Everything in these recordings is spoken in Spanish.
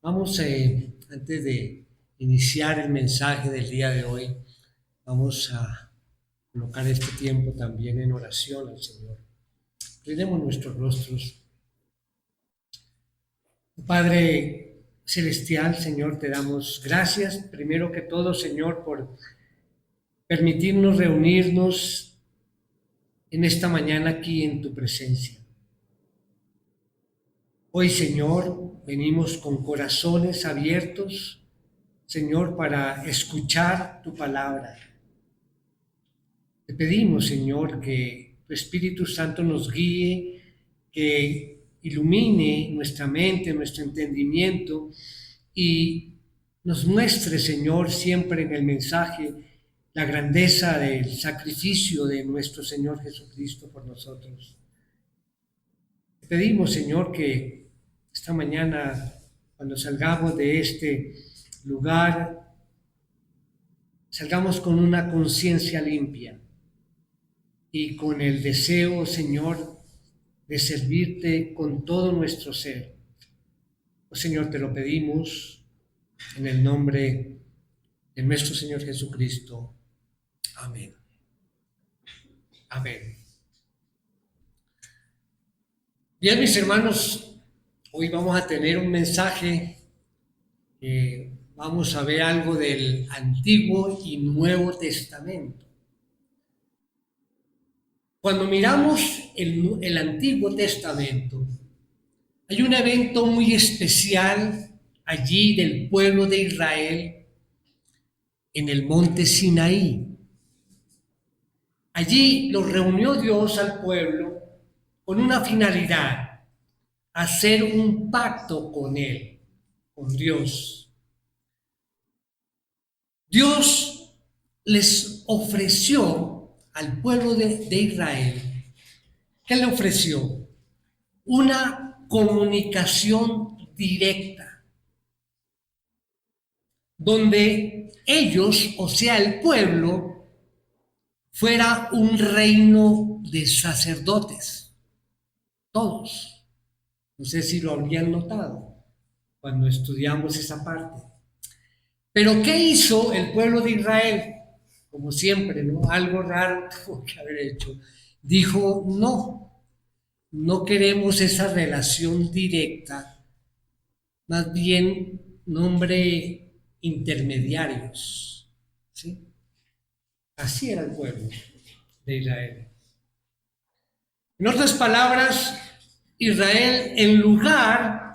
Vamos, antes de iniciar el mensaje del día de hoy, vamos a colocar este tiempo también en oración al Señor. Inclinemos nuestros rostros. Padre Celestial, Señor, te damos gracias, primero que todo, Señor, por permitirnos reunirnos en esta mañana aquí en tu presencia. Hoy, Señor, venimos con corazones abiertos, Señor, para escuchar tu palabra. Te pedimos, Señor, que tu Espíritu Santo nos guíe, que ilumine nuestra mente, nuestro entendimiento y nos muestre, Señor, siempre en el mensaje la grandeza del sacrificio de nuestro Señor Jesucristo por nosotros. Te pedimos, Señor, que esta mañana, cuando salgamos de este lugar, salgamos con una conciencia limpia y con el deseo, Señor, de servirte con todo nuestro ser. Oh, Señor, te lo pedimos en el nombre de nuestro Señor Jesucristo. Amén. Amén. Bien, mis hermanos, hoy vamos a tener un mensaje. Vamos a ver algo del Antiguo y Nuevo Testamento. Cuando miramos el Antiguo Testamento, hay un evento muy especial allí del pueblo de Israel en el monte Sinaí. Allí lo reunió Dios al pueblo con una finalidad: hacer un pacto con él, con Dios. Dios les ofreció al pueblo de Israel, ¿qué le ofreció? Una comunicación directa, donde ellos, o sea, el pueblo, fuera un reino de sacerdotes, todos. No sé si lo habrían notado cuando estudiamos esa parte. Pero ¿qué hizo el pueblo de Israel? Como siempre, ¿no? Algo raro tuvo que haber hecho. Dijo, no queremos esa relación directa, más bien nombre intermediarios, ¿sí? Así era el pueblo de Israel. En otras palabras, Israel, en lugar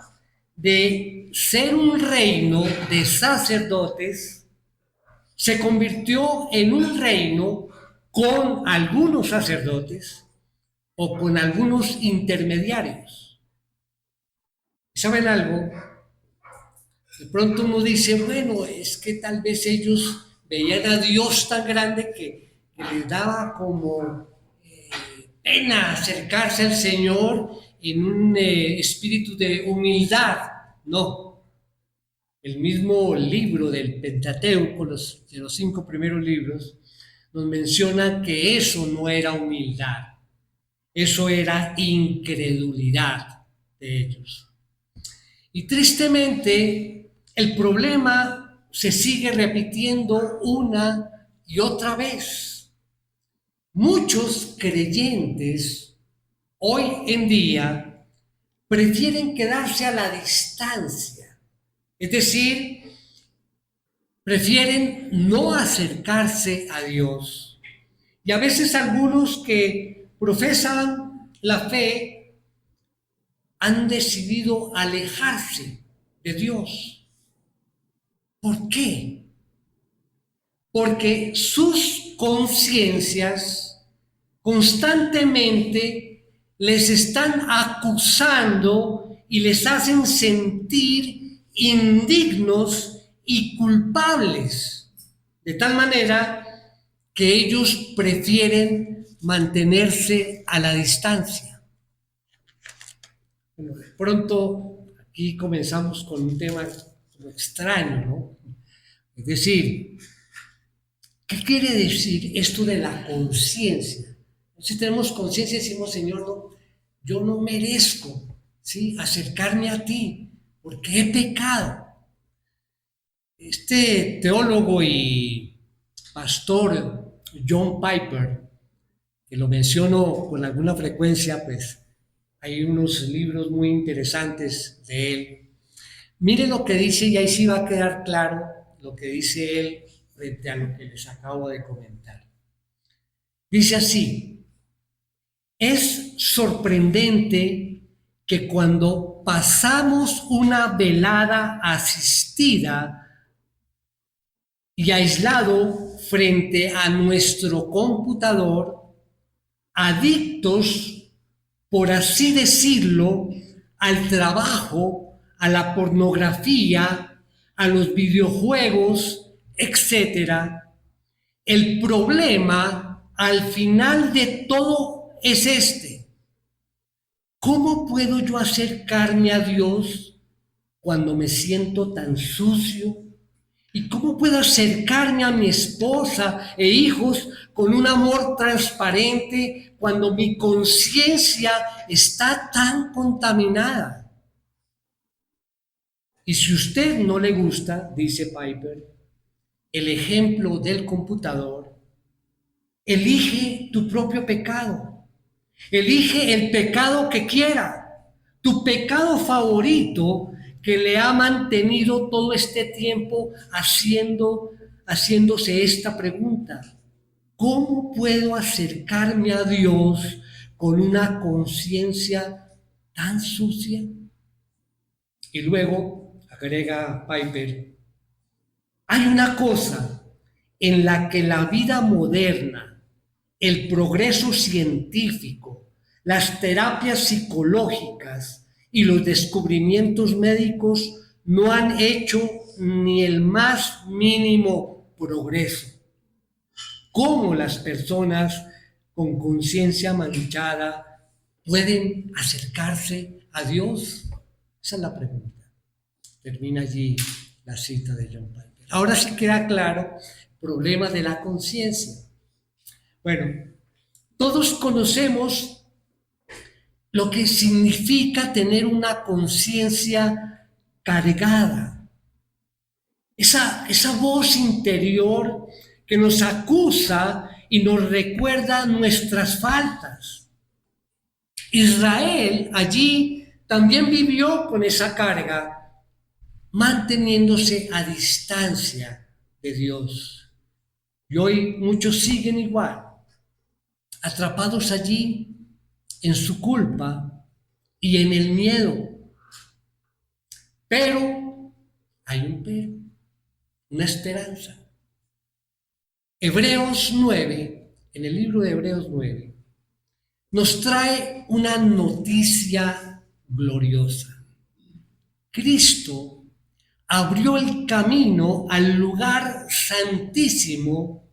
de ser un reino de sacerdotes, se convirtió en un reino con algunos sacerdotes o con algunos intermediarios. ¿Saben algo? De pronto uno dice, bueno, es que tal vez ellos veían a Dios tan grande que les daba como pena acercarse al Señor en un espíritu de humildad. No, el mismo libro del Pentateuco, de los 5 primeros libros, nos menciona que eso no era humildad, eso era incredulidad de ellos. Y tristemente, el problema se sigue repitiendo una y otra vez. Muchos creyentes hoy en día prefieren quedarse a la distancia, es decir, prefieren no acercarse a Dios. Y a veces algunos que profesan la fe han decidido alejarse de Dios. ¿Por qué? Porque sus conciencias constantemente les están acusando y les hacen sentir indignos y culpables, de tal manera que ellos prefieren mantenerse a la distancia. Bueno, de pronto aquí comenzamos con un tema extraño, ¿no? Es decir, ¿qué quiere decir esto de la conciencia? Si tenemos conciencia, decimos, Señor, no, yo no merezco, ¿sí?, acercarme a ti, porque he pecado. Este teólogo y pastor John Piper, que lo menciono con alguna frecuencia, pues hay unos libros muy interesantes de él. Mire lo que dice, y ahí sí va a quedar claro lo que dice él frente a lo que les acabo de comentar. Dice así: es sorprendente que cuando pasamos una velada asistida y aislado frente a nuestro computador, adictos, por así decirlo, al trabajo, a la pornografía, a los videojuegos, etcétera, el problema al final de todo es este: ¿cómo puedo yo acercarme a Dios cuando me siento tan sucio? ¿Y cómo puedo acercarme a mi esposa e hijos con un amor transparente cuando mi conciencia está tan contaminada? Y si a usted no le gusta, dice Piper, el ejemplo del computador, elige tu propio pecado. Elige el pecado que quiera, tu pecado favorito que le ha mantenido todo este tiempo haciéndose esta pregunta: ¿cómo puedo acercarme a Dios con una conciencia tan sucia? Y luego agrega Piper: hay una cosa en la que la vida moderna, el progreso científico, las terapias psicológicas y los descubrimientos médicos no han hecho ni el más mínimo progreso. ¿Cómo las personas con conciencia manchada pueden acercarse a Dios? Esa es la pregunta. Termina allí la cita de John Piper. Ahora sí queda claro el problema de la conciencia. Bueno, todos conocemos lo que significa tener una conciencia cargada. Esa voz interior que nos acusa y nos recuerda nuestras faltas. Israel allí también vivió con esa carga, manteniéndose a distancia de Dios. Y hoy muchos siguen igual, atrapados allí en su culpa y en el miedo. Pero hay un pero, una esperanza. Hebreos 9, en el libro de Hebreos 9, nos trae una noticia gloriosa. Cristo abrió el camino al lugar santísimo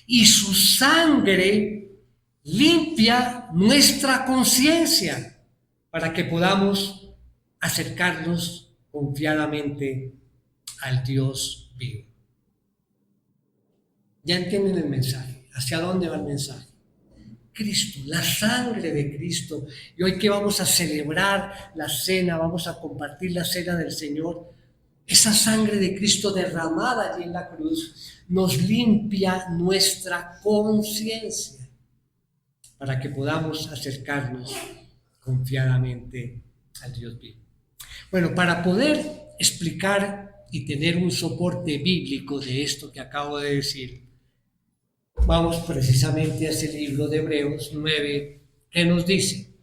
y su sangre limpia nuestra conciencia para que podamos acercarnos confiadamente al Dios vivo. ¿Ya entienden el mensaje? ¿Hacia dónde va el mensaje? Cristo, la sangre de Cristo. Y hoy que vamos a celebrar la cena, vamos a compartir la cena del Señor, esa sangre de Cristo derramada allí en la cruz nos limpia nuestra conciencia para que podamos acercarnos confiadamente al Dios vivo. Bueno, para poder explicar y tener un soporte bíblico de esto que acabo de decir, vamos precisamente a ese libro de Hebreos 9 que nos dice.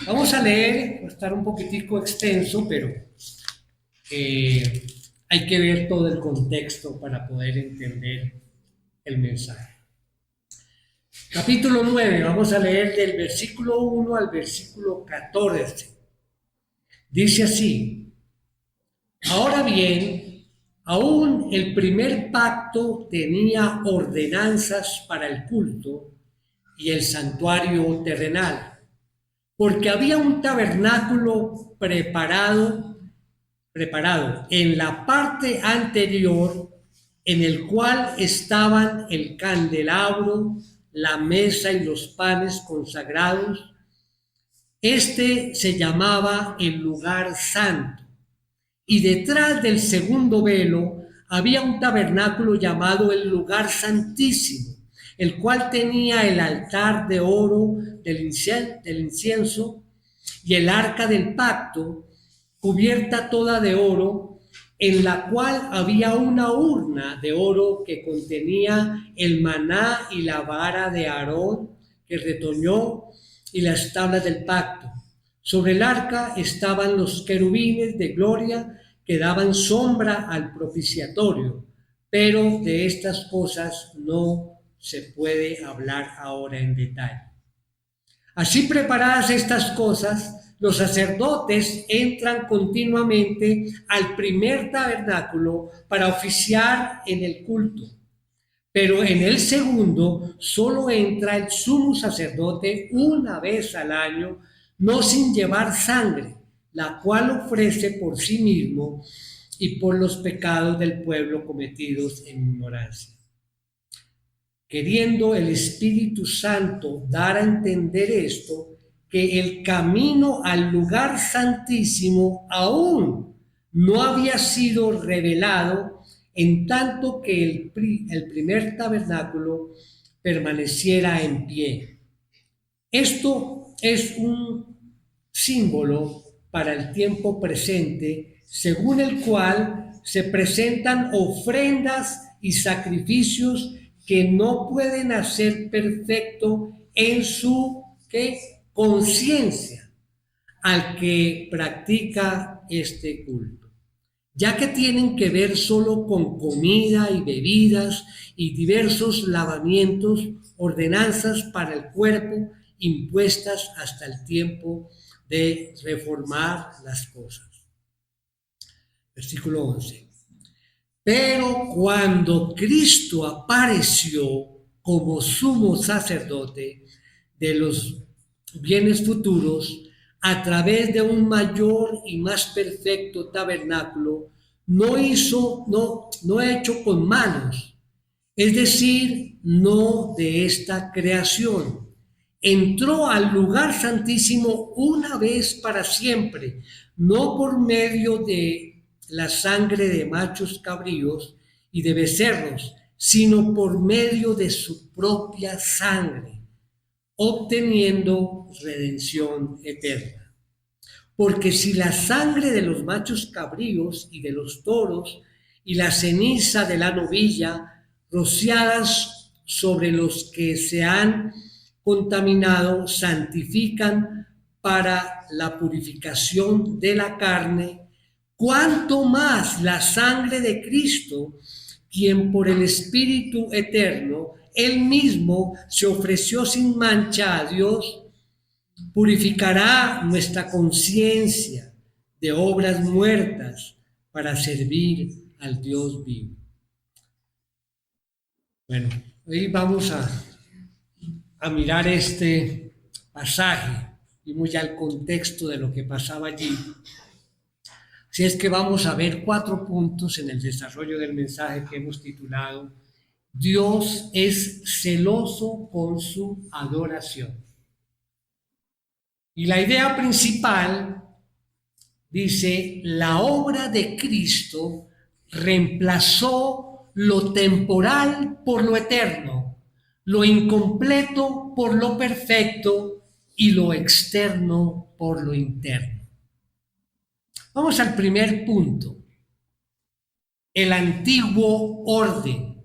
Vamos a leer, va a estar un poquitico extenso, pero hay que ver todo el contexto para poder entender el mensaje. Capítulo 9, vamos a leer del versículo 1 al versículo 14. Dice así: ahora bien, aún el primer pacto tenía ordenanzas para el culto y el santuario terrenal, porque había un tabernáculo preparado en la parte anterior, en el cual estaban el candelabro, la mesa y los panes consagrados, Este se llamaba el lugar santo, y detrás del segundo velo había un tabernáculo llamado el lugar santísimo, el cual tenía el altar de oro del incienso y el arca del pacto, cubierta toda de oro, en la cual había una urna de oro que contenía el maná y la vara de Aarón que retoñó y las tablas del pacto. Sobre el arca estaban los querubines de gloria que daban sombra al propiciatorio, pero de estas cosas no se puede hablar ahora en detalle. Así preparadas estas cosas, los sacerdotes entran continuamente al primer tabernáculo para oficiar en el culto, pero en el segundo solo entra el sumo sacerdote una vez al año, no sin llevar sangre, la cual ofrece por sí mismo y por los pecados del pueblo cometidos en ignorancia. Queriendo el Espíritu Santo dar a entender esto, que el camino al lugar santísimo aún no había sido revelado, en tanto que el primer tabernáculo permaneciera en pie. Esto es un símbolo para el tiempo presente, según el cual se presentan ofrendas y sacrificios que no pueden hacer perfecto en su conciencia al que practica este culto, ya que tienen que ver solo con comida y bebidas y diversos lavamientos, ordenanzas para el cuerpo impuestas hasta el tiempo de reformar las cosas. Versículo 11. Pero cuando Cristo apareció como sumo sacerdote de los bienes futuros, a través de un mayor y más perfecto tabernáculo, no hecho con manos, es decir, no de esta creación. Entró al lugar santísimo una vez para siempre, no por medio de la sangre de machos cabríos y de becerros, sino por medio de su propia sangre, obteniendo redención eterna. Porque si la sangre de los machos cabríos y de los toros y la ceniza de la novilla, rociadas sobre los que se han contaminado, santifican para la purificación de la carne, cuánto más la sangre de Cristo, quien por el Espíritu eterno, él mismo se ofreció sin mancha a Dios, purificará nuestra conciencia de obras muertas para servir al Dios vivo. Bueno, hoy vamos a mirar este pasaje y muy al contexto de lo que pasaba allí. Así es que vamos a ver 4 puntos en el desarrollo del mensaje que hemos titulado Dios es celoso con su adoración. Y la idea principal dice, la obra de Cristo reemplazó lo temporal por lo eterno, lo incompleto por lo perfecto y lo externo por lo interno. Vamos al primer punto. El antiguo orden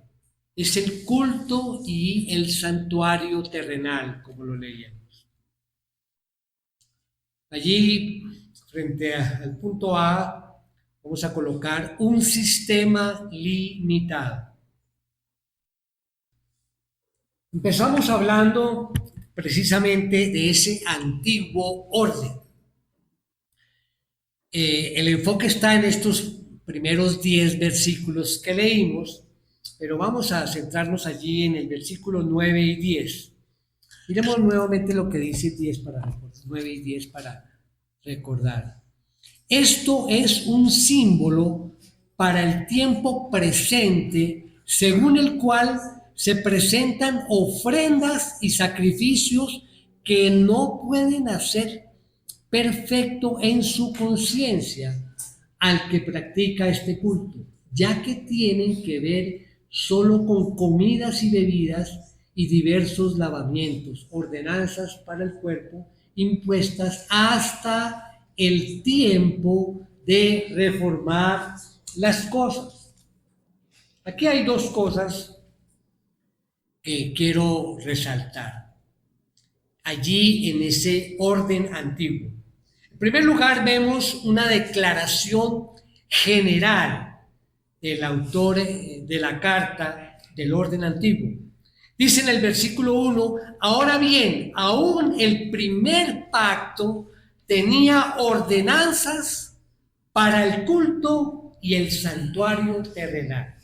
es el culto y el santuario terrenal, como lo leíamos. Allí, frente al punto A, vamos a colocar un sistema limitado. Empezamos hablando precisamente de ese antiguo orden. El enfoque está en estos primeros 10 versículos que leímos, pero vamos a centrarnos allí en el versículo 9 y 10. Miremos nuevamente lo que dice 9 y 10 para recordar. Esto es un símbolo para el tiempo presente, según el cual se presentan ofrendas y sacrificios que no pueden hacer perfecto en su conciencia al que practica este culto, ya que tienen que ver solo con comidas y bebidas y diversos lavamientos, ordenanzas para el cuerpo impuestas hasta el tiempo de reformar las cosas. Aquí hay dos cosas que quiero resaltar allí en ese orden antiguo. En primer lugar, vemos una declaración general del autor de la carta del orden antiguo. Dice en el versículo 1, ahora bien, aún el primer pacto tenía ordenanzas para el culto y el santuario terrenal.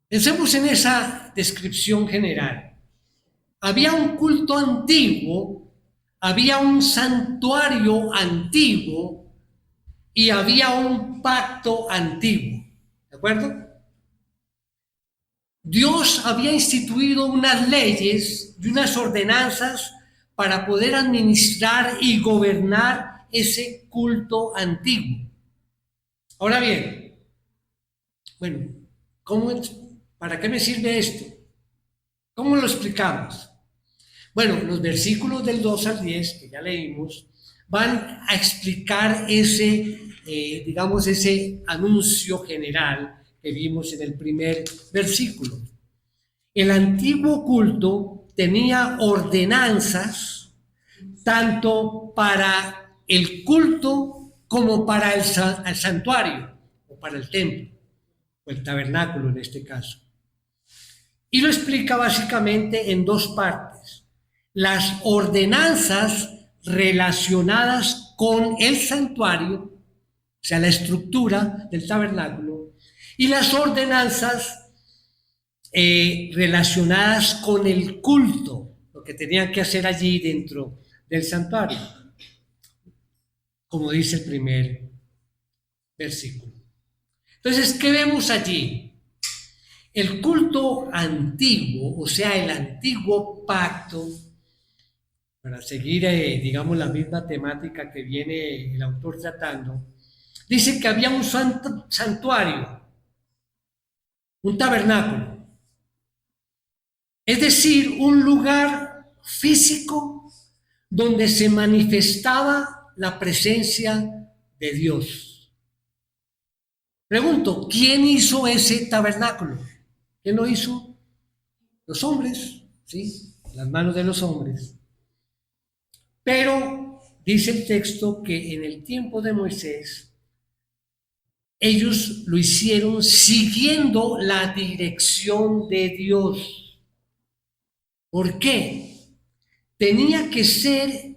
Pensemos en esa descripción general. Había un culto antiguo, había un santuario antiguo y había un pacto antiguo. ¿De acuerdo? Dios había instituido unas leyes y unas ordenanzas para poder administrar y gobernar ese culto antiguo. Ahora bien, bueno, ¿para qué me sirve esto? ¿Cómo lo explicamos? Bueno, los versículos del 2 al 10, que ya leímos, van a explicar ese anuncio general que vimos en el primer versículo. El antiguo culto tenía ordenanzas tanto para el culto como para el santuario o para el templo o el tabernáculo en este caso. Y lo explica básicamente en dos partes. Las ordenanzas relacionadas con el santuario, o sea, la estructura del tabernáculo, y las ordenanzas relacionadas con el culto, lo que tenían que hacer allí dentro del santuario, como dice el primer versículo. Entonces, ¿qué vemos allí? El culto antiguo, o sea, el antiguo pacto, para seguir, la misma temática que viene el autor tratando, dice que había un santuario, un tabernáculo, es decir, un lugar físico donde se manifestaba la presencia de Dios. Pregunto, ¿quién hizo ese tabernáculo? ¿Quién lo hizo? Los hombres, ¿sí? Las manos de los hombres. Pero dice el texto que en el tiempo de Moisés, ellos lo hicieron siguiendo la dirección de Dios. ¿Por qué? Tenía que ser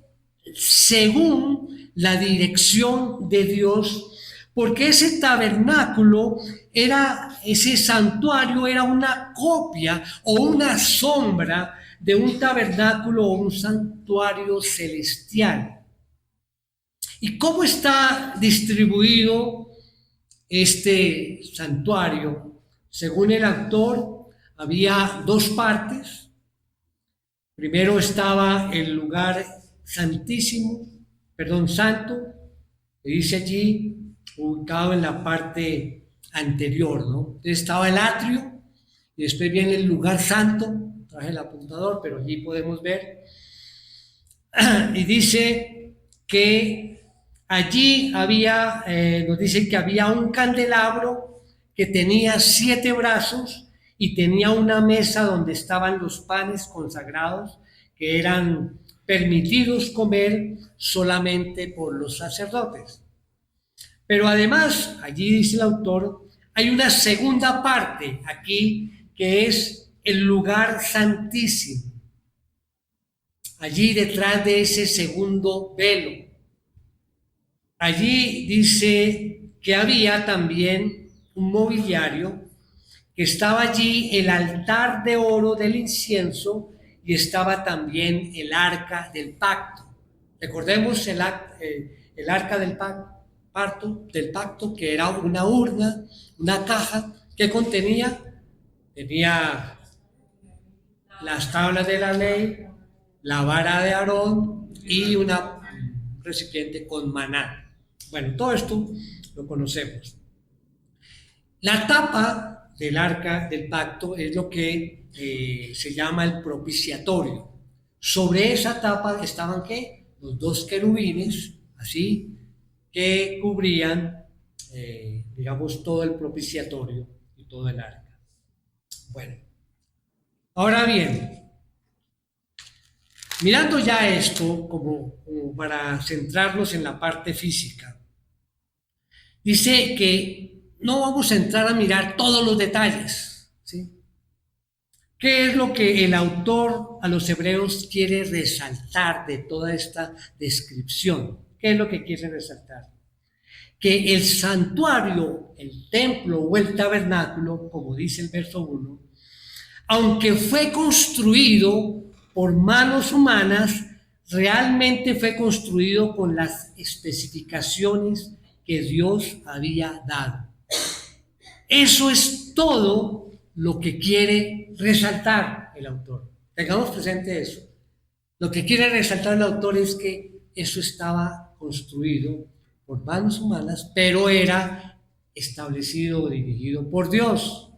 según la dirección de Dios, porque ese tabernáculo ese santuario era una copia o una sombra de un tabernáculo o un santuario celestial. ¿Y cómo está distribuido este santuario? Según el autor, había dos partes. Primero estaba el lugar santísimo, santo, que dice allí, ubicado en la parte anterior, ¿no? Entonces estaba el atrio y después viene el lugar santo, traje el apuntador, pero allí podemos ver, y dice que allí nos dice que había un candelabro que tenía 7 brazos y tenía una mesa donde estaban los panes consagrados que eran permitidos comer solamente por los sacerdotes. Pero además, allí dice el autor, hay una segunda parte aquí que es el lugar santísimo. Allí detrás de ese segundo velo. Allí dice que había también un mobiliario, que estaba allí el altar de oro del incienso y estaba también el arca del pacto. Recordemos el arca del pacto, que era una urna, una caja que tenía las tablas de la ley, la vara de Aarón, y un recipiente con maná. Bueno, todo esto lo conocemos. La tapa del arca del pacto es lo que se llama el propiciatorio. Sobre esa tapa estaban ¿qué? Los dos querubines, así, que cubrían, digamos, todo el propiciatorio y todo el arca. Bueno, ahora bien, mirando ya esto como para centrarnos en la parte física, dice que no vamos a entrar a mirar todos los detalles, ¿sí? ¿Qué es lo que el autor a los hebreos quiere resaltar de toda esta descripción? ¿Qué es lo que quiere resaltar? Que el santuario, el templo o el tabernáculo, como dice el verso 1, aunque fue construido por manos humanas, realmente fue construido con las especificaciones que Dios había dado. Eso es todo lo que quiere resaltar el autor. Tengamos presente eso. Lo que quiere resaltar el autor es que eso estaba construido por manos humanas, pero era establecido o dirigido por Dios.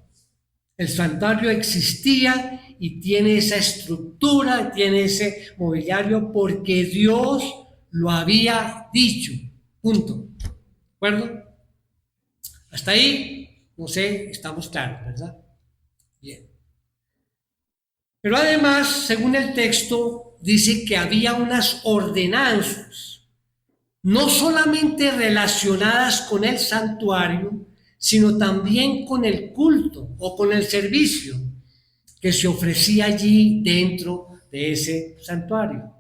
El santuario existía y tiene esa estructura, tiene ese mobiliario porque Dios lo había dicho. Punto. ¿De acuerdo? Hasta ahí, no sé, estamos claros, ¿verdad? Bien. Pero además, según el texto, dice que había unas ordenanzas, no solamente relacionadas con el santuario, sino también con el culto o con el servicio que se ofrecía allí dentro de ese santuario.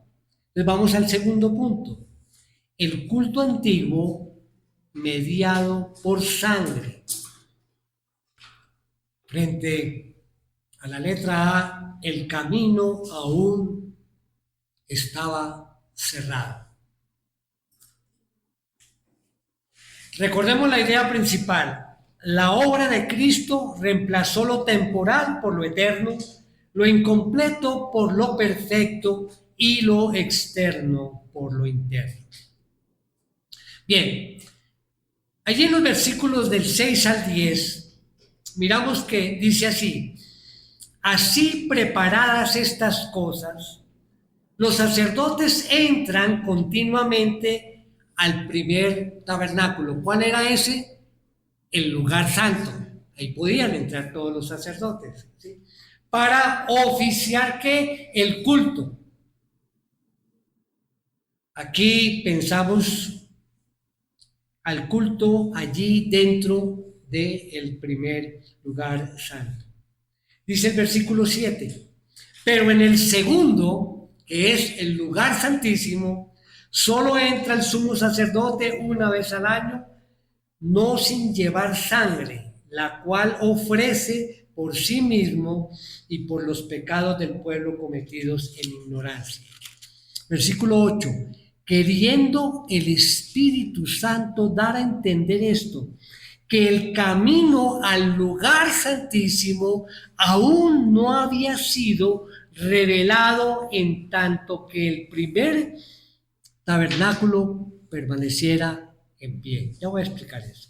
Entonces vamos al segundo punto. El culto antiguo mediado por sangre. Frente a la letra A, el camino aún estaba cerrado. Recordemos la idea principal. La obra de Cristo reemplazó lo temporal por lo eterno, lo incompleto por lo perfecto y lo externo por lo interno. Bien, allí en los versículos del 6 al 10, miramos que dice así: así preparadas estas cosas, los sacerdotes entran continuamente al primer tabernáculo. ¿Cuál era ese? El lugar santo. Ahí podían entrar todos los sacerdotes, ¿sí? Para oficiar ¿qué? El culto. Aquí pensamos al culto allí dentro del primer lugar santo. Dice el versículo 7, pero en el segundo, que es el lugar santísimo, solo entra el sumo sacerdote una vez al año, no sin llevar sangre, la cual ofrece por sí mismo y por los pecados del pueblo cometidos en ignorancia. Versículo 8, queriendo el Espíritu Santo dar a entender esto, que el camino al lugar santísimo aún no había sido revelado en tanto que el primer tabernáculo permaneciera en pie. Ya voy a explicar eso.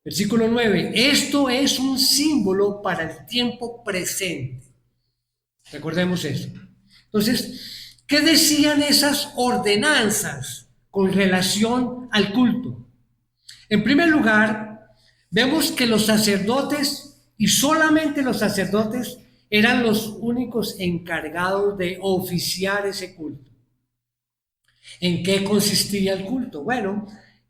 Versículo 9. Esto es un símbolo para el tiempo presente. Recordemos eso. Entonces, ¿qué decían esas ordenanzas con relación al culto? En primer lugar, vemos que los sacerdotes, y solamente los sacerdotes, eran los únicos encargados de oficiar ese culto. ¿En qué consistía el culto? Bueno,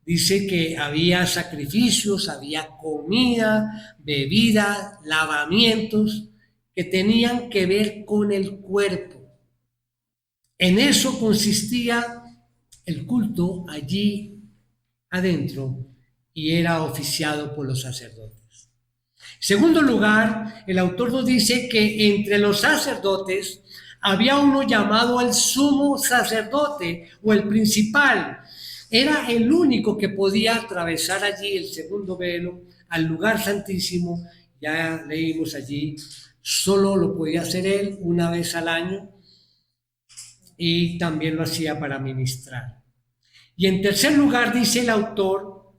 dice que había sacrificios, había comida, bebida, lavamientos que tenían que ver con el cuerpo. En eso consistía el culto allí adentro y era oficiado por los sacerdotes. En segundo lugar, el autor nos dice que entre los sacerdotes había uno llamado el sumo sacerdote o el principal. Era el único que podía atravesar allí el segundo velo al lugar santísimo. Ya leímos allí, solo lo podía hacer él una vez al año. y también lo hacía para ministrar. Y en tercer lugar dice el autor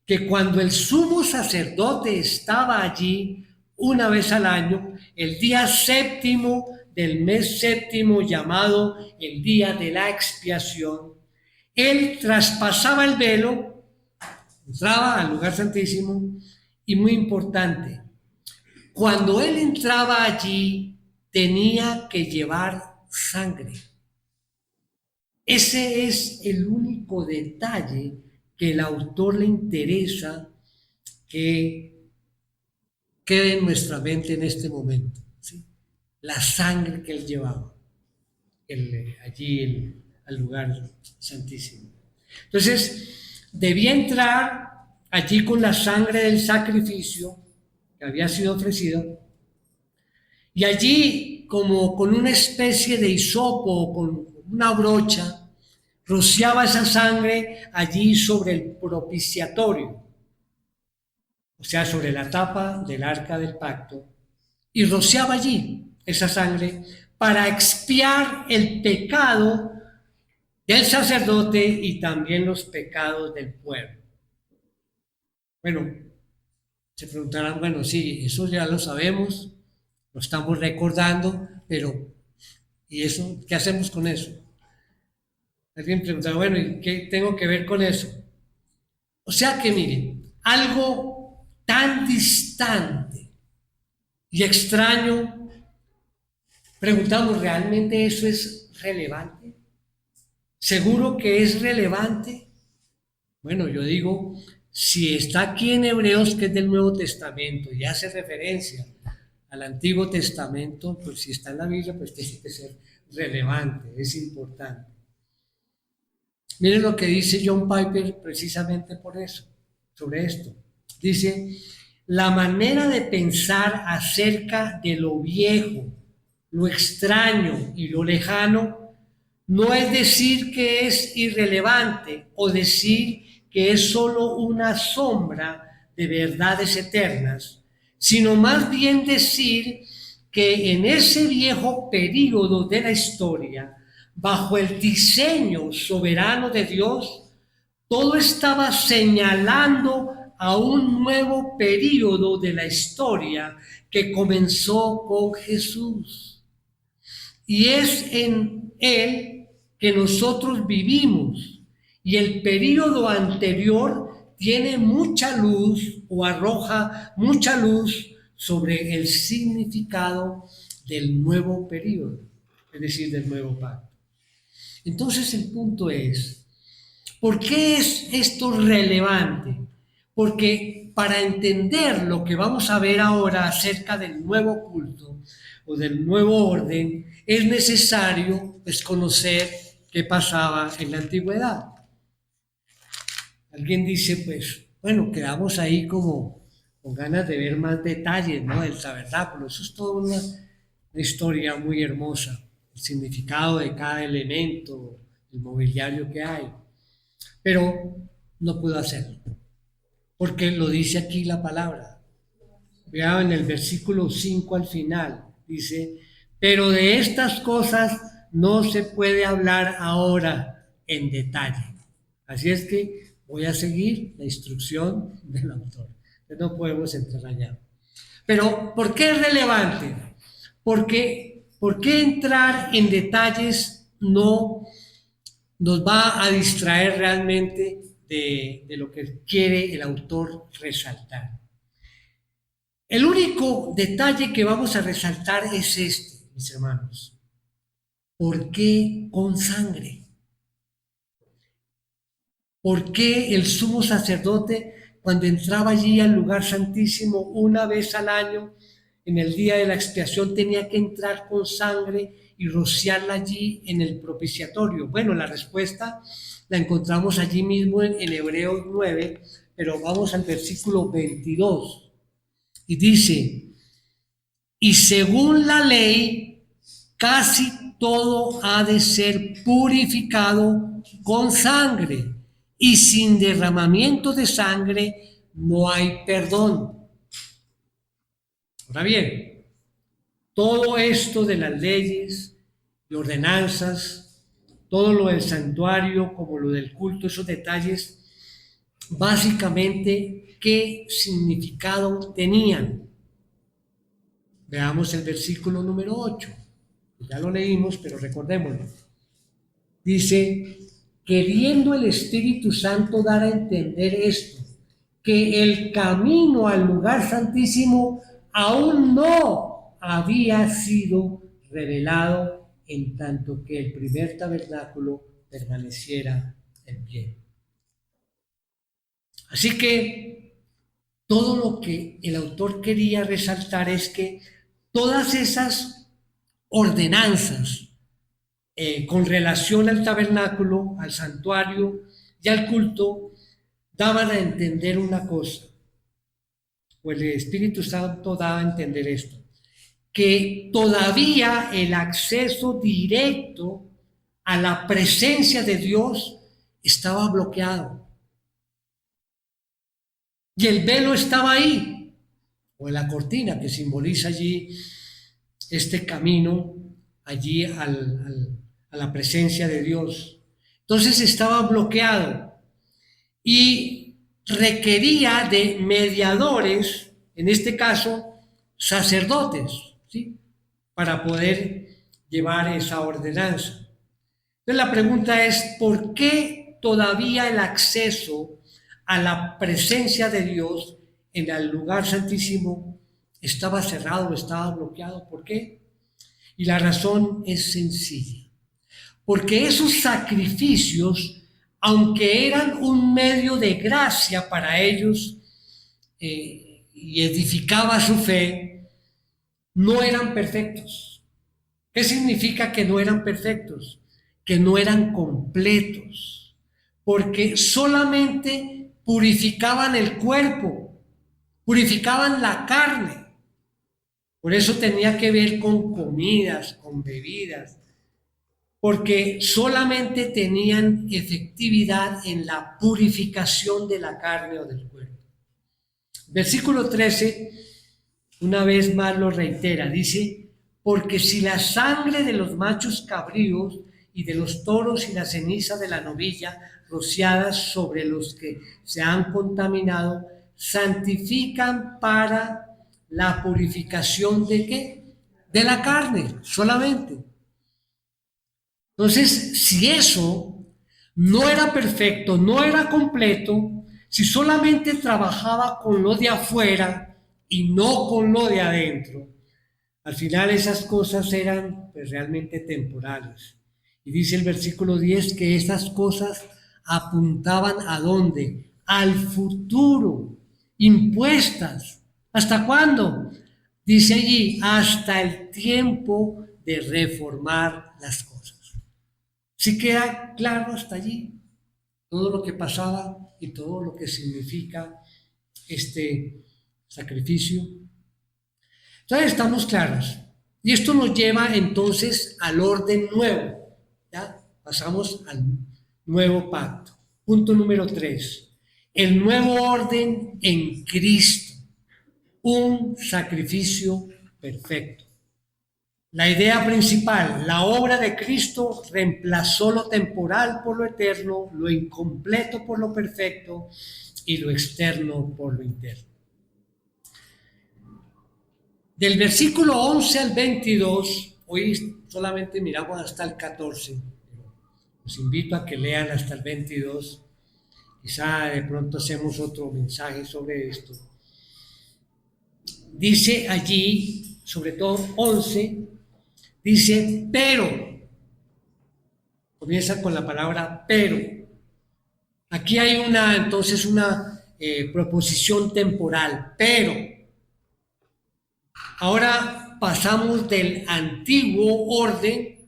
que cuando el sumo sacerdote estaba allí una vez al año, el día séptimo del mes séptimo, llamado el día de la expiación, él traspasaba el velo, entraba al lugar santísimo, y muy importante, cuando él entraba allí tenía que llevar sangre. Ese es el único detalle que el autor le interesa que quede en nuestra mente en este momento, ¿sí? La sangre que él llevaba allí al lugar santísimo. Entonces, debía entrar allí con la sangre del sacrificio que había sido ofrecido, y allí, como con una especie de hisopo, con una brocha, rociaba esa sangre allí sobre el propiciatorio, o sea, sobre la tapa del arca del pacto, y rociaba allí esa sangre para expiar el pecado del sacerdote y también los pecados del pueblo. Bueno, se preguntarán, bueno, sí, eso ya lo sabemos, lo estamos recordando, pero ¿y eso? ¿Qué hacemos con eso? Alguien pregunta, bueno, ¿y qué tengo que ver con eso? O sea que miren, algo tan distante y extraño, preguntamos, ¿realmente eso es relevante? ¿Seguro que es relevante? Bueno, yo digo, si está aquí en Hebreos, que es del Nuevo Testamento, y hace referencia al Antiguo Testamento, pues si está en la Biblia, pues tiene que ser relevante, es importante. Miren lo que dice John Piper precisamente por eso, sobre esto. Dice, la manera de pensar acerca de lo viejo, lo extraño y lo lejano no es decir que es irrelevante o decir que es solo una sombra de verdades eternas, sino más bien decir que en ese viejo período de la historia, bajo el diseño soberano de Dios, todo estaba señalando a un nuevo período de la historia que comenzó con Jesús. Y es en Él que nosotros vivimos. Y el período anterior tiene mucha luz o arroja mucha luz sobre el significado del nuevo período, es decir, del nuevo pacto. Entonces el punto es, ¿por qué es esto relevante? Porque para entender lo que vamos a ver ahora acerca del nuevo culto o del nuevo orden, es necesario conocer qué pasaba en la antigüedad. Alguien dice, pues, bueno, quedamos ahí como con ganas de ver más detalles, ¿no? Del tabernáculo. Eso es toda una historia muy hermosa, el significado de cada elemento, el mobiliario que hay. Pero no puedo hacerlo, porque lo dice aquí la palabra. Vean en el versículo 5 al final, dice, pero de estas cosas no se puede hablar ahora en detalle. Así es que voy a seguir la instrucción del autor. No podemos entrar allá. Pero, ¿por qué es relevante? Porque, ¿por qué entrar en detalles no nos va a distraer realmente de lo que quiere el autor resaltar? El único detalle que vamos a resaltar es este, mis hermanos. ¿Por qué con sangre? ¿Por qué el sumo sacerdote, cuando entraba allí al lugar santísimo una vez al año, en el día de la expiación, tenía que entrar con sangre y rociarla allí en el propiciatorio? Bueno, la respuesta la encontramos allí mismo en Hebreos 9, pero vamos al versículo 22. Y dice, y según la ley, casi todo ha de ser purificado con sangre, y sin derramamiento de sangre no hay perdón. Ahora bien, todo esto de las leyes y ordenanzas todo lo del santuario como lo del culto, esos detalles, básicamente, ¿qué significado tenían? Veamos el versículo número 8. Ya lo leímos, pero recordémoslo. Dice, queriendo el Espíritu Santo dar a entender esto, que el camino al lugar santísimo aún no había sido revelado en tanto que el primer tabernáculo permaneciera en pie. Así que todo lo que el autor quería resaltar es que todas esas ordenanzas con relación al tabernáculo, al santuario y al culto, daban a entender una cosa, o el Espíritu Santo daba a entender esto, que todavía el acceso directo a la presencia de Dios estaba bloqueado. Y el velo estaba ahí, o la cortina que simboliza allí este camino, allí a la presencia de Dios. Entonces estaba bloqueado y requería de mediadores, en este caso sacerdotes, ¿sí? Para poder llevar esa ordenanza. Entonces la pregunta es, ¿por qué todavía el acceso a la presencia de Dios en el lugar santísimo estaba cerrado, estaba bloqueado? ¿Por qué? Y la razón es sencilla. Porque esos sacrificios, aunque eran un medio de gracia para ellos y edificaba su fe, no eran perfectos. ¿Qué significa que no eran perfectos? Que no eran completos, porque solamente purificaban el cuerpo, purificaban la carne. Por eso tenía que ver con comidas, con bebidas, porque solamente tenían efectividad en la purificación de la carne o del cuerpo. Versículo 13, una vez más lo reitera, dice, porque si la sangre de los machos cabríos y de los toros y la ceniza de la novilla rociadas sobre los que se han contaminado, santifican para la purificación de ¿qué? De la carne, solamente. Entonces, si eso no era perfecto, no era completo, si solamente trabajaba con lo de afuera y no con lo de adentro, al final esas cosas eran pues, realmente temporales. Y dice el versículo 10 que esas cosas apuntaban ¿a dónde? Al futuro, impuestas. ¿Hasta cuándo? Dice allí, hasta el tiempo de reformar las cosas. Sí queda claro hasta allí todo lo que pasaba y todo lo que significa este sacrificio. Entonces estamos claros. Y esto nos lleva entonces al orden nuevo. ¿Ya? Pasamos al nuevo pacto. Punto número 3. El nuevo orden en Cristo. Un sacrificio perfecto. La idea principal, la obra de Cristo reemplazó lo temporal por lo eterno, lo incompleto por lo perfecto y lo externo por lo interno. Del versículo 11 al 22, hoy solamente miramos hasta el 14, pero los invito a que lean hasta el 22, quizá de pronto hacemos otro mensaje sobre esto. Dice allí, sobre todo 11, dice, pero, comienza con la palabra pero. Aquí hay entonces una proposición temporal, pero. Ahora pasamos del antiguo orden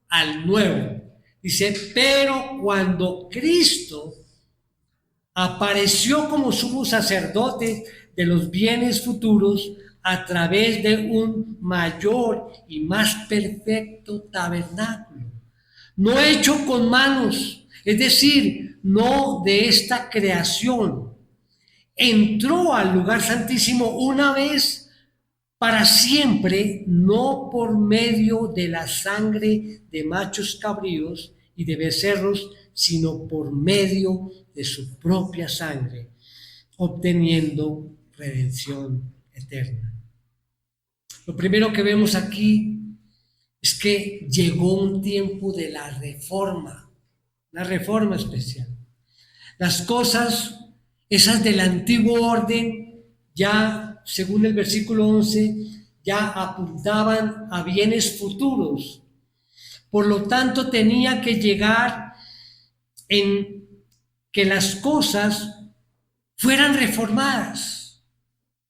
al nuevo. Dice, pero cuando Cristo apareció como sumo sacerdote de los bienes futuros a través de un mayor y más perfecto tabernáculo, no hecho con manos, es decir, no de esta creación, entró al lugar santísimo una vez para siempre, no por medio de la sangre de machos cabríos y de becerros, sino por medio de su propia sangre, obteniendo redención eterna. Lo primero que vemos aquí es que llegó un tiempo de la reforma, una reforma especial. Las cosas, esas del antiguo orden, ya según el versículo 11, ya apuntaban a bienes futuros. Por lo tanto, tenía que llegar en que las cosas fueran reformadas.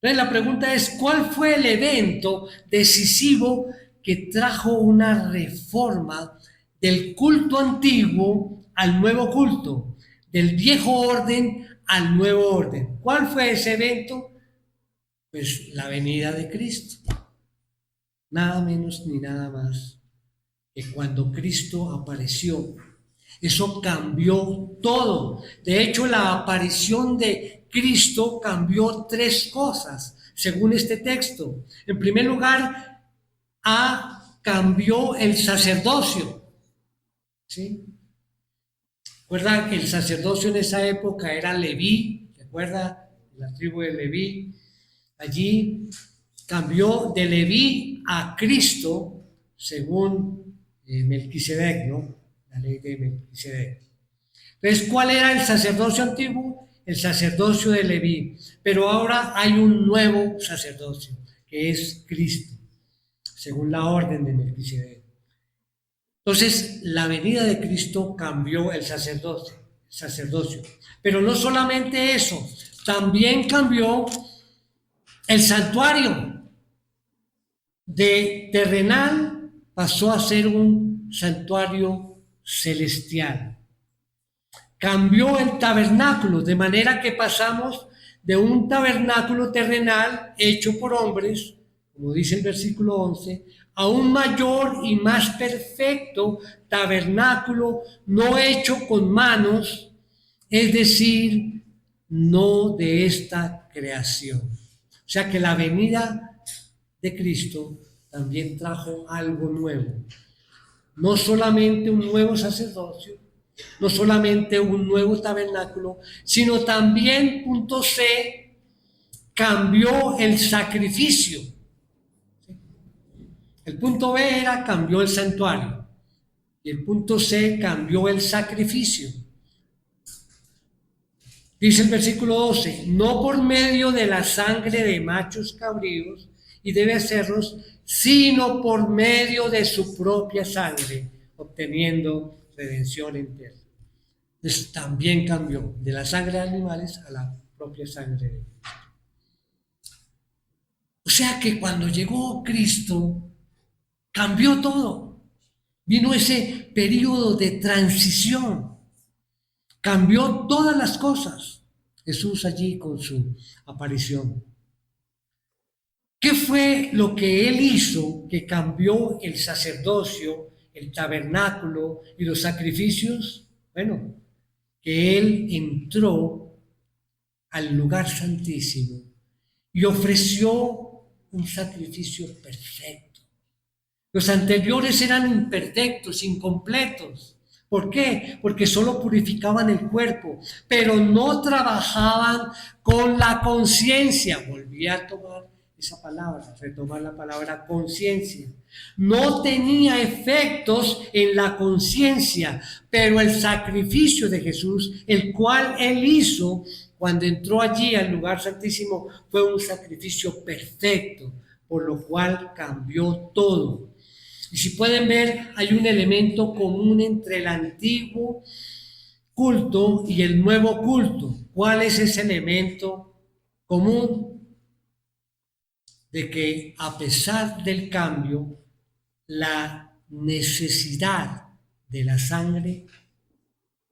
Entonces la pregunta es, ¿cuál fue el evento decisivo que trajo una reforma del culto antiguo al nuevo culto, del viejo orden al nuevo orden? ¿Cuál fue ese evento? Pues la venida de Cristo. Nada menos ni nada más que cuando Cristo apareció. Eso cambió todo. De hecho, la aparición de Cristo cambió tres cosas, según este texto. En primer lugar, cambió el sacerdocio. ¿Sí? Recuerda que el sacerdocio en esa época era Leví, ¿recuerda? La tribu de Leví. Allí cambió de Leví a Cristo, según Melquisedec, ¿no? La ley de Melquisedec. Entonces, ¿cuál era el sacerdocio antiguo? El sacerdocio de Leví. Pero ahora hay un nuevo sacerdocio, que es Cristo, según la orden de Melquisedec. Entonces, la venida de Cristo cambió el sacerdocio. Pero no solamente eso, también cambió el santuario. De terrenal pasó a ser un santuario celestial. Cambió el tabernáculo, de manera que pasamos de un tabernáculo terrenal hecho por hombres, como dice el versículo 11, a un mayor y más perfecto tabernáculo no hecho con manos, es decir, no de esta creación. O sea que la venida de Cristo también trajo algo nuevo. No solamente un nuevo sacerdocio, no solamente un nuevo tabernáculo, sino también, punto C, cambió el sacrificio. El punto B era cambió el santuario y el punto C cambió el sacrificio. Dice el versículo 12, no por medio de la sangre de machos cabríos y de becerros, sino por medio de su propia sangre, obteniendo redención eterna. Entonces también cambió de la sangre de animales a la propia sangre de Cristo. O sea que cuando llegó Cristo, cambió todo. Vino ese periodo de transición. Cambió todas las cosas. Jesús allí con su aparición. ¿Qué fue lo que Él hizo que cambió el sacerdocio, el tabernáculo y los sacrificios? Bueno, que Él entró al lugar santísimo y ofreció un sacrificio perfecto. Los anteriores eran imperfectos, incompletos. ¿Por qué? Porque solo purificaban el cuerpo, pero no trabajaban con la conciencia. Volví a tomar esa palabra, retomar la palabra conciencia. No tenía efectos en la conciencia, pero el sacrificio de Jesús, el cual Él hizo cuando entró allí al lugar santísimo, fue un sacrificio perfecto, por lo cual cambió todo. Y si pueden ver, hay un elemento común entre el antiguo culto y el nuevo culto. ¿Cuál es ese elemento común? De que a pesar del cambio, la necesidad de la sangre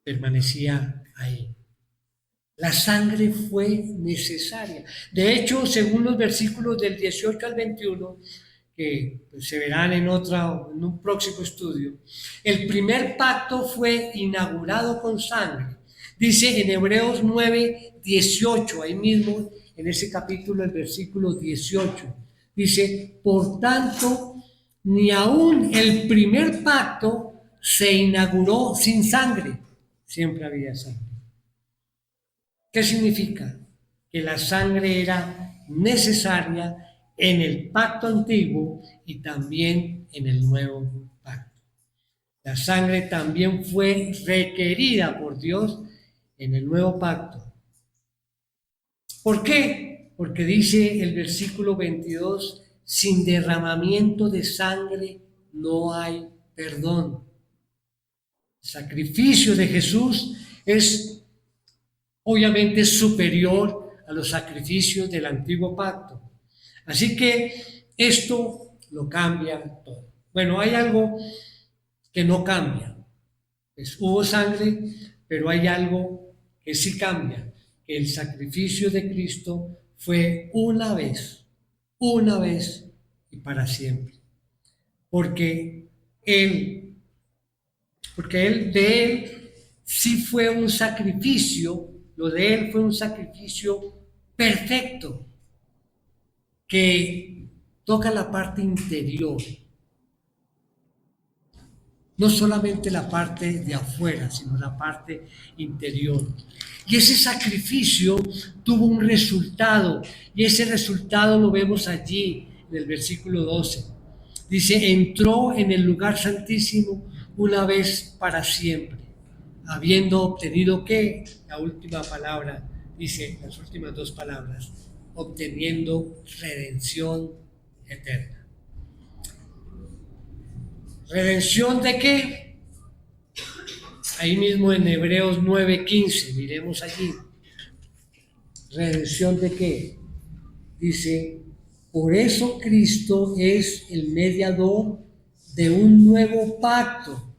permanecía ahí. La sangre fue necesaria. De hecho, según los versículos del 18 al 21, que se verán en un próximo estudio, el primer pacto fue inaugurado con sangre. Dice en Hebreos 9, 18, ahí mismo, en ese capítulo, el versículo 18, dice, por tanto, ni aún el primer pacto se inauguró sin sangre. Siempre había sangre. ¿Qué significa? Que la sangre era necesaria en el pacto antiguo y también en el nuevo pacto. La sangre también fue requerida por Dios en el nuevo pacto. ¿Por qué? Porque dice el versículo 22, sin derramamiento de sangre no hay perdón. El sacrificio de Jesús es obviamente superior a los sacrificios del antiguo pacto. Así que esto lo cambia todo. Bueno, hay algo que no cambia. Pues hubo sangre, pero hay algo que sí cambia, que el sacrificio de Cristo fue una vez y para siempre. Porque de él sí fue un sacrificio, lo de él fue un sacrificio perfecto, que toca la parte interior, no solamente la parte de afuera, sino la parte interior. Y ese sacrificio tuvo un resultado, y ese resultado lo vemos allí en el versículo 12. Dice, entró en el lugar santísimo una vez para siempre, habiendo obtenido, ¿qué? La última palabra, dice las últimas dos palabras, obteniendo redención eterna. ¿Redención de qué? Ahí mismo en Hebreos 9:15, miremos allí. ¿Redención de qué? Dice, por eso Cristo es el mediador de un nuevo pacto,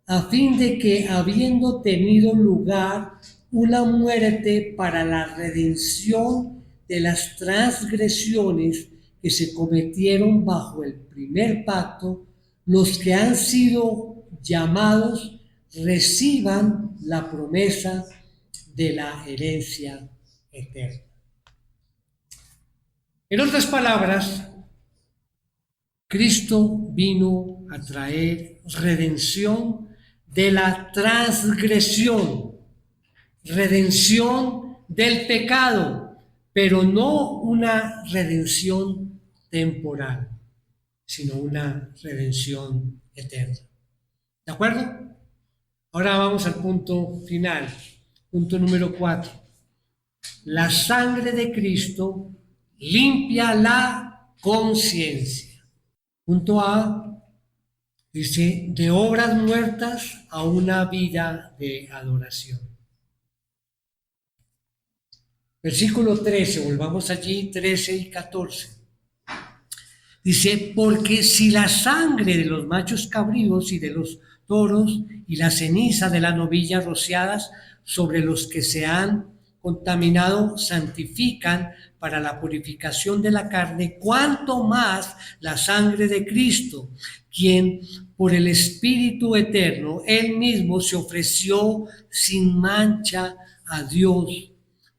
a fin de que, habiendo tenido lugar una muerte para la redención de las transgresiones que se cometieron bajo el primer pacto, los que han sido llamados reciban la promesa de la herencia eterna. En otras palabras, Cristo vino a traer redención de la transgresión, redención del pecado, pero no una redención temporal, sino una redención eterna. ¿De acuerdo? Ahora vamos al punto final, punto número 4. La sangre de Cristo limpia la conciencia. Punto A dice, de obras muertas a una vida de adoración. Versículo 13, volvamos allí, 13 y 14. Dice, porque si la sangre de los machos cabríos y de los toros y la ceniza de la novilla rociadas sobre los que se han contaminado santifican para la purificación de la carne, cuánto más la sangre de Cristo, quien por el Espíritu eterno, él mismo se ofreció sin mancha a Dios,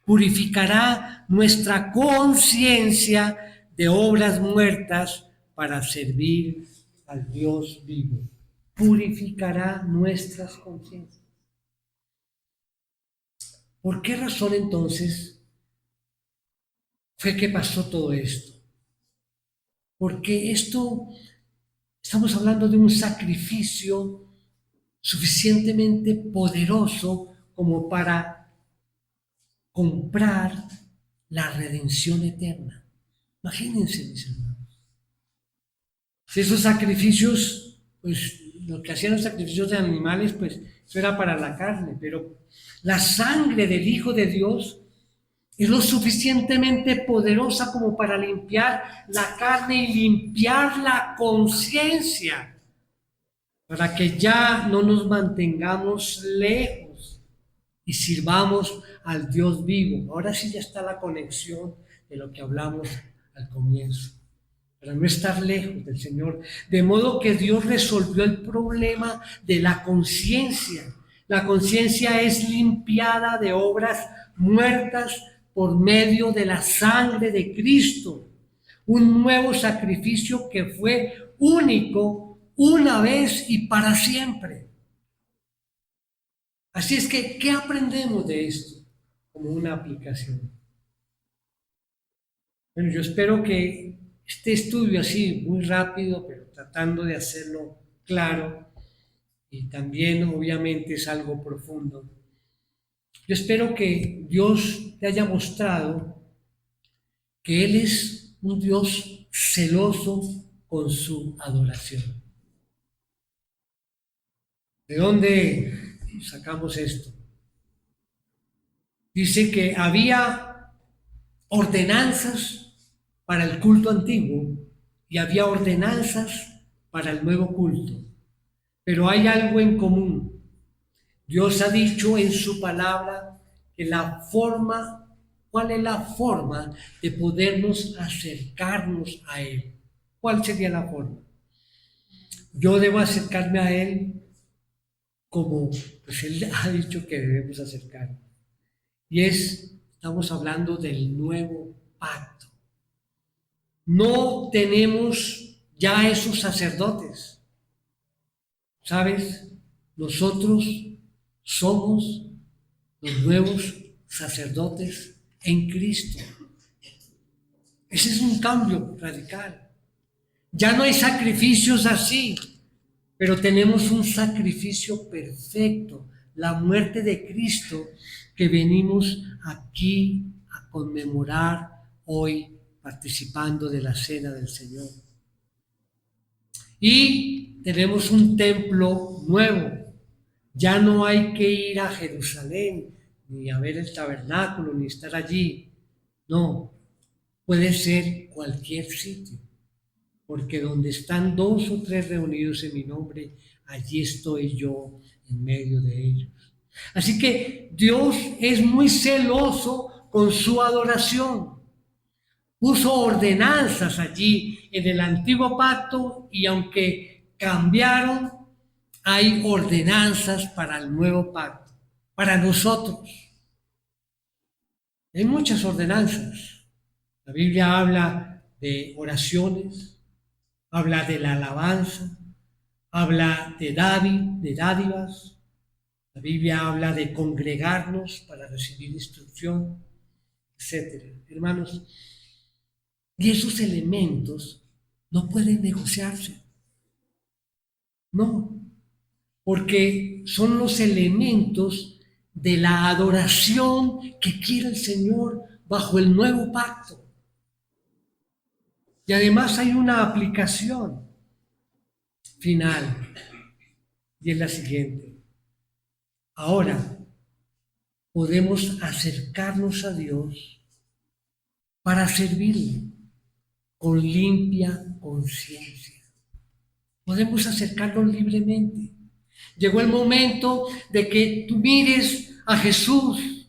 purificará nuestra conciencia de obras muertas para servir al Dios vivo. Purificará nuestras conciencias. ¿Por qué razón entonces fue que pasó todo esto? Porque estamos hablando de un sacrificio suficientemente poderoso como para comprar la redención eterna. Imagínense, mis hermanos. Si esos sacrificios, pues lo que hacían los sacrificios de animales, pues eso era para la carne, pero la sangre del Hijo de Dios es lo suficientemente poderosa como para limpiar la carne y limpiar la conciencia, para que ya no nos mantengamos lejos y sirvamos al Dios vivo. Ahora sí ya está la conexión de lo que hablamos al comienzo, para no estar lejos del Señor. De modo que Dios resolvió el problema de la conciencia. La conciencia es limpiada de obras muertas por medio de la sangre de Cristo. Un nuevo sacrificio que fue único, una vez y para siempre. Así es que, ¿qué aprendemos de esto como una aplicación? Bueno, yo espero que este estudio así, muy rápido, pero tratando de hacerlo claro, y también obviamente es algo profundo. Yo espero que Dios te haya mostrado que Él es un Dios celoso con su adoración. ¿De dónde sacamos esto? Dice que había ordenanzas para el culto antiguo y había ordenanzas para el nuevo culto. Pero hay algo en común. Dios ha dicho en su palabra que ¿cuál es la forma de podernos acercarnos a Él? ¿Cuál sería la forma? Yo debo acercarme a Él como pues Él ha dicho que debemos acercarnos. Estamos hablando del nuevo pacto. No tenemos ya esos sacerdotes, ¿sabes? Nosotros somos los nuevos sacerdotes en Cristo. Ese es un cambio radical. Ya no hay sacrificios así, pero tenemos un sacrificio perfecto, la muerte de Cristo que venimos aquí a conmemorar hoy participando de la cena del Señor. Y tenemos un templo nuevo. Ya no hay que ir a Jerusalén, ni a ver el tabernáculo, ni estar allí. No, puede ser cualquier sitio, porque donde están dos o tres reunidos en mi nombre, allí estoy yo en medio de ellos. Así que Dios es muy celoso con su adoración. Puso ordenanzas allí en el antiguo pacto y aunque cambiaron, hay ordenanzas para el nuevo pacto, para nosotros. Hay muchas ordenanzas. La Biblia habla de oraciones, habla de la alabanza, habla de dádivas. La Biblia habla de congregarnos para recibir instrucción, etcétera. Hermanos, y esos elementos no pueden negociarse. No, porque son los elementos de la adoración que quiere el Señor bajo el nuevo pacto. Y además hay una aplicación final, y es la siguiente. Ahora podemos acercarnos a Dios para servirle con limpia conciencia. Podemos acercarnos libremente. Llegó el momento de que tú mires a Jesús.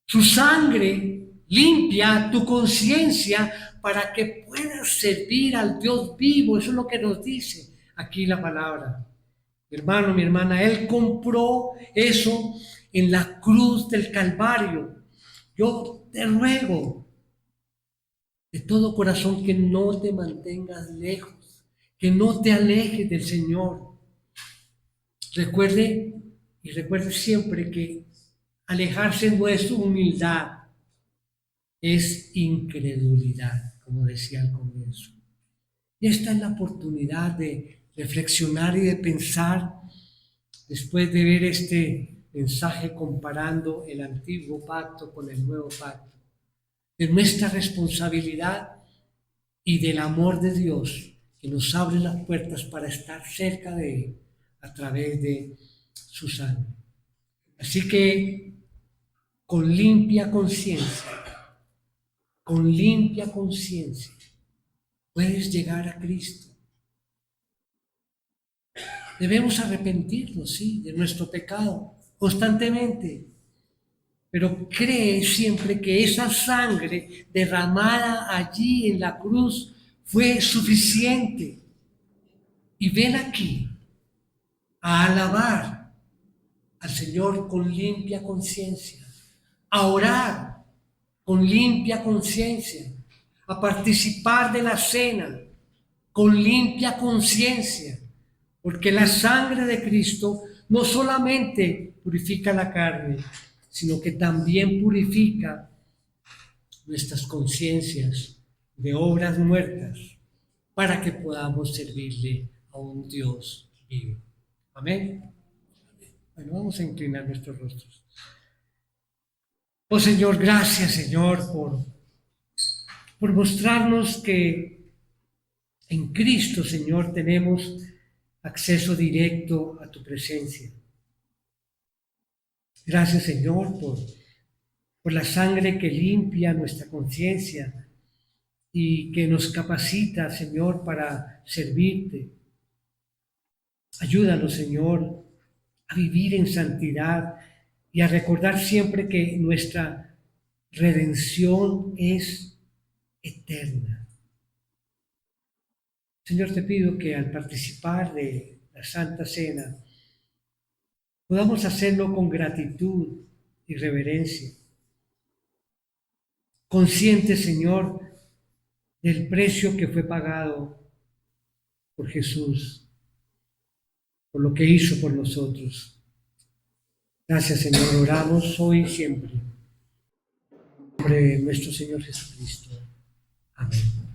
Su sangre limpia tu conciencia para que puedas servir al Dios vivo. Eso es lo que nos dice aquí la palabra. Mi hermano, mi hermana, Él compró eso en la cruz del Calvario. Yo te ruego de todo corazón que no te mantengas lejos, que no te alejes del Señor. Recuerde siempre que alejarse no es humildad, es incredulidad, como decía al comienzo. Y esta es la oportunidad de reflexionar y de pensar, después de ver este mensaje comparando el antiguo pacto con el nuevo pacto, de nuestra responsabilidad y del amor de Dios que nos abre las puertas para estar cerca de Él a través de su sangre. Así que con limpia conciencia, puedes llegar a Cristo. Debemos arrepentirnos, sí, de nuestro pecado constantemente, pero cree siempre que esa sangre derramada allí en la cruz fue suficiente. Y ven aquí a alabar al Señor con limpia conciencia, a orar con limpia conciencia, a participar de la cena con limpia conciencia, porque la sangre de Cristo no solamente purifica la carne, sino que también purifica nuestras conciencias de obras muertas para que podamos servirle a un Dios vivo. Amén. Bueno, vamos a inclinar nuestros rostros. Oh Señor, gracias Señor por mostrarnos que en Cristo, Señor, tenemos acceso directo a tu presencia. Gracias, Señor, por la sangre que limpia nuestra conciencia y que nos capacita, Señor, para servirte. Ayúdanos, Señor, a vivir en santidad y a recordar siempre que nuestra redención es eterna. Señor, te pido que al participar de la Santa Cena podamos hacerlo con gratitud y reverencia. Consciente, Señor, del precio que fue pagado por Jesús, por lo que hizo por nosotros. Gracias, Señor, oramos hoy y siempre. En nombre de nuestro Señor Jesucristo. Amén.